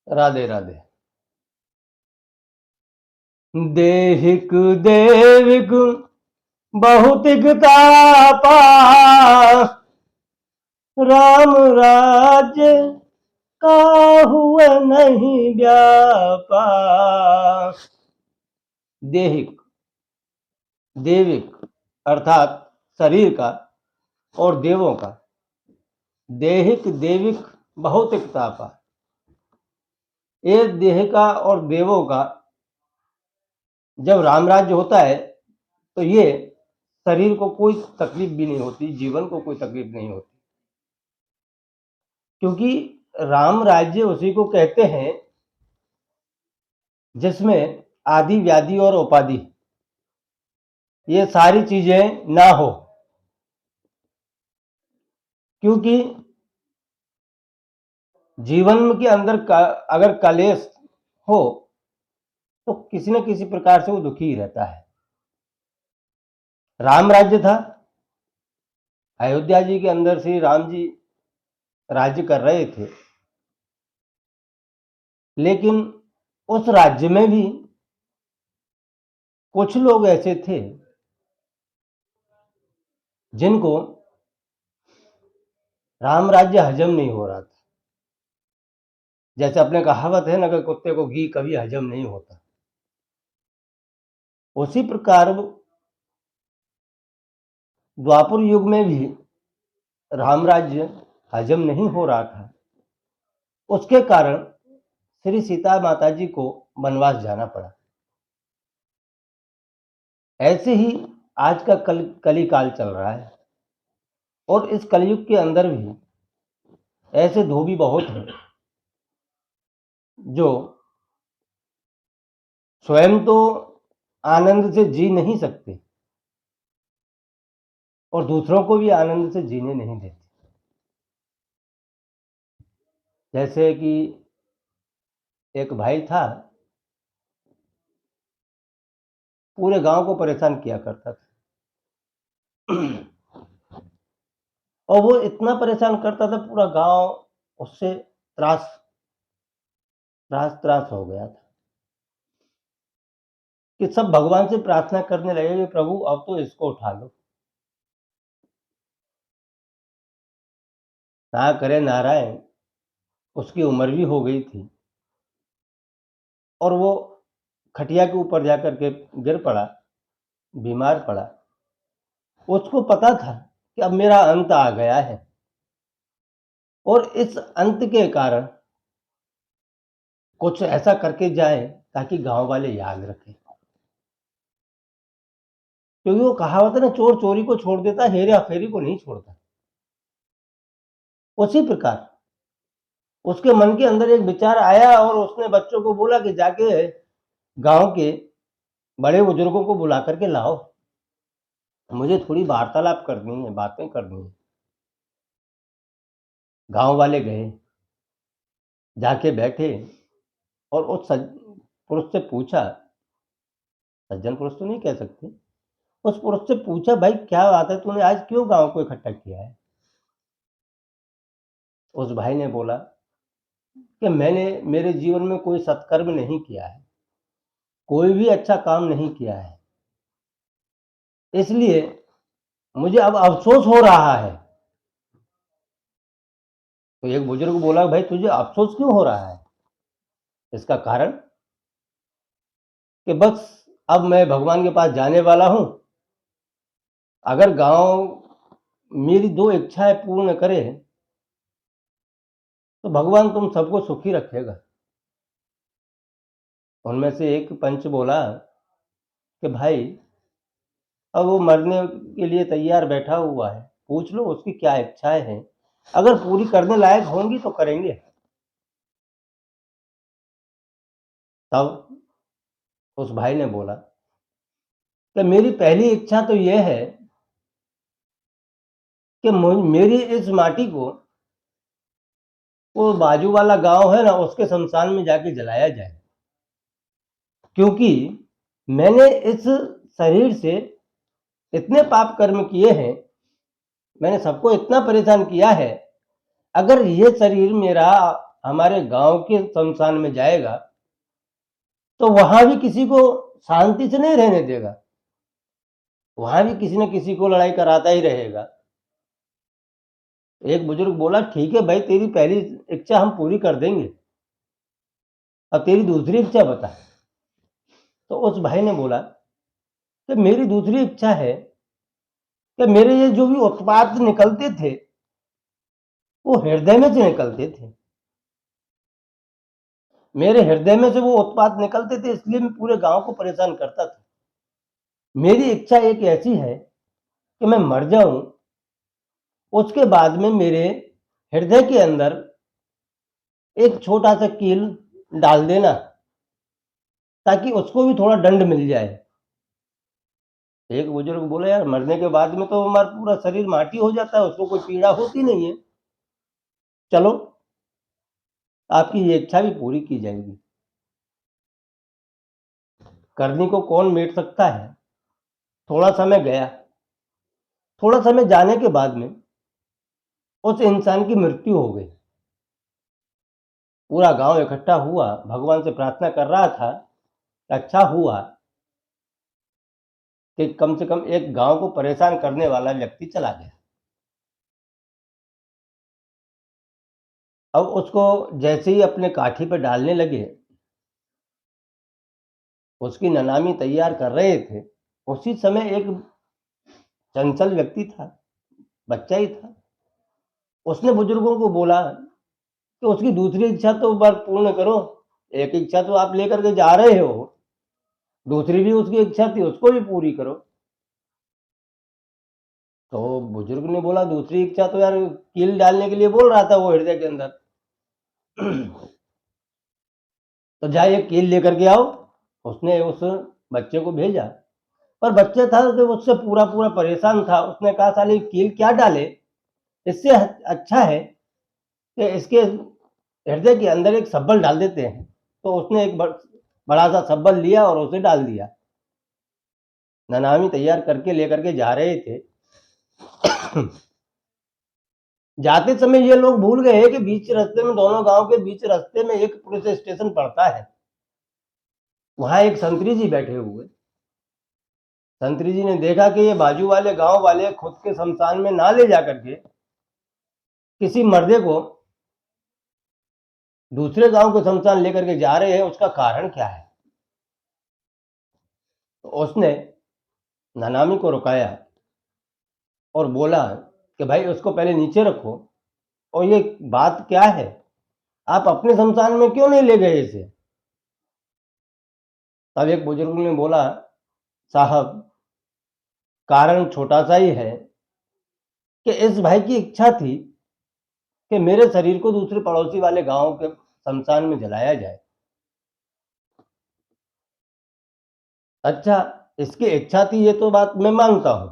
राधे राधे। देहिक देविक बहुतिक तापा, राम राज्य काहुँ नहीं व्यापा। देहिक देविक अर्थात शरीर का और देवों का, देहिक देविक बहुतिक तापा, ये देह का और देवों का जब राम राज्य होता है तो ये शरीर को कोई तकलीफ भी नहीं होती, जीवन को कोई तकलीफ नहीं होती, क्योंकि राम राज्य उसी को कहते हैं जिसमें आदि व्याधि और उपाधि ये सारी चीजें ना हो। क्योंकि जीवन के अंदर अगर कलेश हो तो किसी न किसी प्रकार से वो दुखी ही रहता है। राम राज्य था, अयोध्या जी के अंदर श्री राम जी राज्य कर रहे थे, लेकिन उस राज्य में भी कुछ लोग ऐसे थे जिनको राम राज्य हजम नहीं हो रहा था। जैसे अपने कहावत है ना कि कुत्ते को घी कभी हजम नहीं होता, उसी प्रकार द्वापर युग में भी राम राज्य हजम नहीं हो रहा था। उसके कारण श्री सीता माता जी को वनवास जाना पड़ा। ऐसे ही आज का कली काल चल रहा है, और इस कलयुग के अंदर भी ऐसे धोबी बहुत हैं जो स्वयं तो आनंद से जी नहीं सकते और दूसरों को भी आनंद से जीने नहीं देते। जैसे कि एक भाई था, पूरे गांव को परेशान किया करता था और वो इतना परेशान करता था, पूरा गांव उससे त्रास त्रास त्रास हो गया था कि सब भगवान से प्रार्थना करने लगे कि प्रभु अब तो इसको उठा लो। ना करे नारायण, उसकी उम्र भी हो गई थी और वो खटिया के ऊपर जाकर के गिर पड़ा, बीमार पड़ा। उसको पता था कि अब मेरा अंत आ गया है, और इस अंत के कारण कुछ ऐसा करके जाए ताकि गांव वाले याद रखें। क्योंकि वो कहावत है ना, चोर चोरी को छोड़ देता, हेरा फेरी को नहीं छोड़ता। उसी प्रकार उसके मन के अंदर एक विचार आया और उसने बच्चों को बोला कि जाके गांव के बड़े बुजुर्गों को बुला करके लाओ, मुझे थोड़ी वार्तालाप करनी है, बातें करनी है। गांव वाले गए, जाके बैठे और उस पुरुष से पूछा, सज्जन पुरुष तो नहीं कह सकते, उस पुरुष से पूछा, भाई क्या बात है, तूने आज क्यों गांव को इकट्ठा किया है? उस भाई ने बोला कि मैंने मेरे जीवन में कोई सत्कर्म नहीं किया है, कोई भी अच्छा काम नहीं किया है, इसलिए मुझे अब अफसोस हो रहा है। तो एक बुजुर्ग बोला, भाई तुझे अफसोस क्यों हो रहा है? इसका कारण कि बस अब मैं भगवान के पास जाने वाला हूं, अगर गांव मेरी दो इच्छाएं पूर्ण करे तो भगवान तुम सबको सुखी रखेगा। उनमें से एक पंच बोला कि भाई अब वो मरने के लिए तैयार बैठा हुआ है, पूछ लो उसकी क्या इच्छाएं हैं, अगर पूरी करने लायक होंगी तो करेंगे। तब उस भाई ने बोला कि मेरी पहली इच्छा तो यह है कि मेरी इस माटी को वो बाजू वाला गांव है ना, उसके शमशान में जाके जलाया जाए, क्योंकि मैंने इस शरीर से इतने पाप कर्म किए हैं, मैंने सबको इतना परेशान किया है, अगर ये शरीर मेरा हमारे गांव के शमशान में जाएगा तो वहां भी किसी को शांति से नहीं रहने देगा, वहां भी किसी न किसी को लड़ाई कराता ही रहेगा। एक बुजुर्ग बोला, ठीक है भाई, तेरी पहली इच्छा हम पूरी कर देंगे, अब तेरी दूसरी इच्छा बता। तो उस भाई ने बोला कि मेरी दूसरी इच्छा है कि मेरे ये जो भी उत्पात निकलते थे वो हृदय में से निकलते थे, मेरे हृदय में से वो उत्पात निकलते थे, इसलिए मैं पूरे गांव को परेशान करता था। मेरी इच्छा एक ऐसी है कि मैं मर जाऊं, उसके बाद में मेरे हृदय के अंदर एक छोटा सा कील डाल देना, ताकि उसको भी थोड़ा दंड मिल जाए। एक बुजुर्ग बोले, यार मरने के बाद में तो हमारा पूरा शरीर माटी हो जाता है, उसको कोई पीड़ा होती नहीं है, चलो आपकी ये इच्छा भी पूरी की जाएगी। करनी को कौन मिट सकता है। थोड़ा समय गया, थोड़ा समय जाने के बाद में उस इंसान की मृत्यु हो गई। पूरा गांव इकट्ठा हुआ, भगवान से प्रार्थना कर रहा था, अच्छा हुआ कि कम से कम एक गांव को परेशान करने वाला व्यक्ति चला गया। अब उसको जैसे ही अपने काठी पे डालने लगे, उसकी ननामी तैयार कर रहे थे, उसी समय एक चंचल व्यक्ति था, बच्चा ही था, उसने बुजुर्गों को बोला कि उसकी दूसरी इच्छा तो बार पूर्ण करो, एक इच्छा तो आप लेकर के जा रहे हो, दूसरी भी उसकी इच्छा थी, उसको भी पूरी करो। तो बुजुर्ग ने बोला, दूसरी इच्छा तो यार कील डालने के लिए बोल रहा था वो हृदय के अंदर, तो जाए एक कील लेकर के आओ। उसने उस बच्चे को भेजा, पर बच्चे था तो उससे पूरा पूरा परेशान था। उसने कहा, साले कील क्या डाले, इससे अच्छा है कि इसके हृदय के अंदर एक सब्बल डाल देते हैं। तो उसने एक बड़ा सा सब्बल लिया और उसे डाल दिया। ननामी तैयार करके लेकर के जा रहे थे, जाते समय ये लोग भूल गए कि बीच रास्ते में, दोनों गांव के बीच रास्ते में एक पुलिस स्टेशन पड़ता है, वहां एक संतरी जी बैठे हुए। संतरी जी ने देखा कि ये बाजू वाले गांव वाले खुद के शमशान में ना ले जाकर के किसी मर्दे को दूसरे गांव के शमशान लेकर के जा रहे हैं, उसका कारण क्या है। तो उसने ननामी को रुकाया और बोला कि भाई उसको पहले नीचे रखो, और ये बात क्या है, आप अपने शमशान में क्यों नहीं ले गए इसे। तब एक बुजुर्ग ने बोला, साहब कारण छोटा सा ही है कि इस भाई की इच्छा थी कि मेरे शरीर को दूसरे पड़ोसी वाले गांव के शमशान में जलाया जाए। अच्छा, इसकी इच्छा थी, ये तो बात मैं मानता हूं,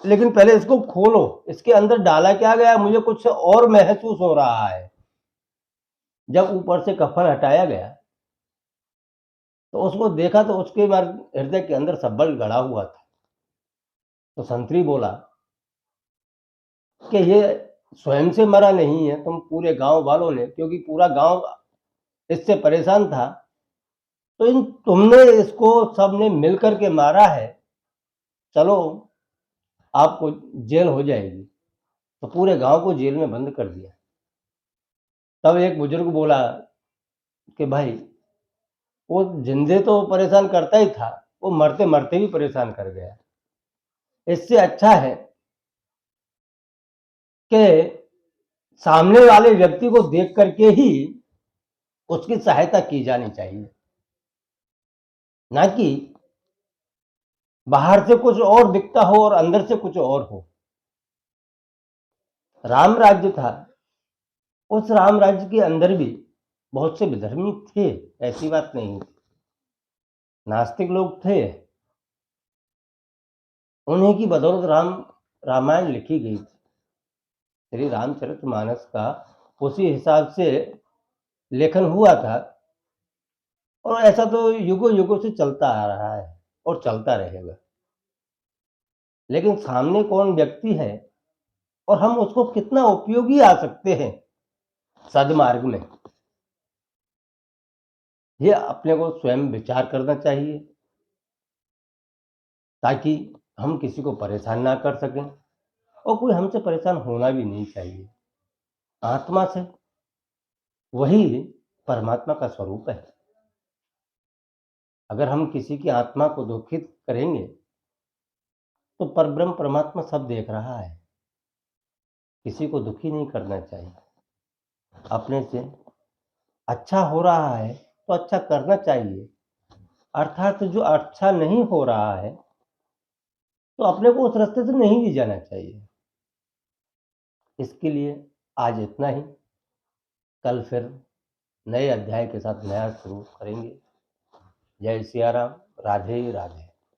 लेकिन पहले इसको खोलो, इसके अंदर डाला क्या गया, मुझे कुछ और महसूस हो रहा है। जब ऊपर से कफन हटाया गया तो उसको देखा तो उसके हृदय के अंदर सब्बल गड़ा हुआ था। तो संतरी बोला कि ये स्वयं से मरा नहीं है, तुम पूरे गांव वालों ने, क्योंकि पूरा गांव इससे परेशान था, तो इन तुमने इसको सबने मिलकर के मारा है, चलो आपको जेल हो जाएगी। तो पूरे गांव को जेल में बंद कर दिया। तब एक बुजुर्ग बोला कि भाई वो जिंदे तो परेशान करता ही था, वो मरते मरते भी परेशान कर गया। इससे अच्छा है कि सामने वाले व्यक्ति को देख करके ही उसकी सहायता की जानी चाहिए, ना कि बाहर से कुछ और दिखता हो और अंदर से कुछ और हो। राम राज्य था, उस राम राज्य के अंदर भी बहुत से विधर्मी थे, ऐसी बात नहीं थी, नास्तिक लोग थे। उन्हीं की बदौलत रामायण लिखी गई थी। श्री रामचरितमानस का उसी हिसाब से लेखन हुआ था, और ऐसा तो युगों युगों से चलता आ रहा है और चलता रहेगा। लेकिन सामने कौन व्यक्ति है और हम उसको कितना उपयोगी आ सकते हैं, सद्मार्ग में, ये अपने को स्वयं विचार करना चाहिए ताकि हम किसी को परेशान ना कर सकें और कोई हमसे परेशान होना भी नहीं चाहिए। आत्मा से वही परमात्मा का स्वरूप है। अगर हम किसी की आत्मा को दुखित करेंगे तो परब्रह्म परमात्मा सब देख रहा है। किसी को दुखी नहीं करना चाहिए। अपने से अच्छा हो रहा है तो अच्छा करना चाहिए, अर्थात जो अच्छा नहीं हो रहा है तो अपने को उस रास्ते से नहीं भी जाना चाहिए। इसके लिए आज इतना ही। कल फिर नए अध्याय के साथ नया शुरू करेंगे। जय सिया राम। राधे राधे।